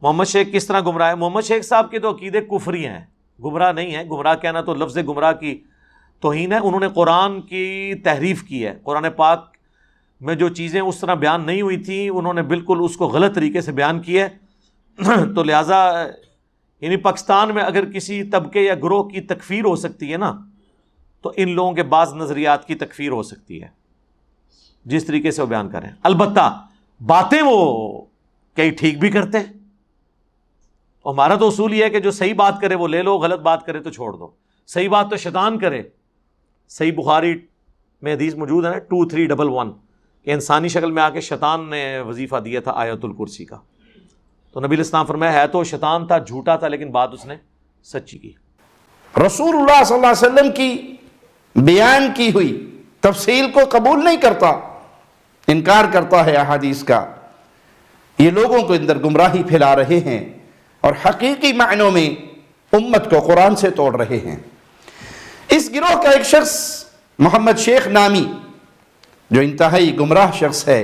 محمد شیخ کس طرح گمراہ ہے؟ محمد شیخ صاحب کے تو عقیدے کفری ہیں، گمراہ نہیں ہیں. گمراہ کہنا تو لفظ گمراہ کی توہین ہے. انہوں نے قرآن کی تحریف کی ہے، قرآن پاک میں جو چیزیں اس طرح بیان نہیں ہوئی تھیں انہوں نے بالکل اس کو غلط طریقے سے بیان کی ہے. تو لہٰذا یعنی پاکستان میں اگر کسی طبقے یا گروہ کی تکفیر ہو سکتی ہے نا، تو ان لوگوں کے بعض نظریات کی تکفیر ہو سکتی ہے جس طریقے سے وہ بیان کریں. البتہ باتیں وہ کئی ٹھیک بھی کرتے ہیں. ہمارا تو اصول یہ ہے کہ جو صحیح بات کرے وہ لے لو، غلط بات کرے تو چھوڑ دو. صحیح بات تو شیطان کرے. صحیح بخاری میں حدیث موجود ہے نا 2311 کہ انسانی شکل میں آ کے شیطان نے وظیفہ دیا تھا آیت الکرسی کا. تو نبی الاسلام فرمایا ہے تو شیطان تھا، جھوٹا تھا، لیکن بات اس نے سچی کی. رسول اللہ صلی اللہ علیہ وسلم کی بیان کی ہوئی تفصیل کو قبول نہیں کرتا، انکار کرتا ہے احادیث کا. یہ لوگوں کو اندر گمراہی پھیلا رہے ہیں اور حقیقی معنوں میں امت کو قرآن سے توڑ رہے ہیں. اس گروہ کا ایک شخص محمد شیخ نامی جو انتہائی گمراہ شخص ہے،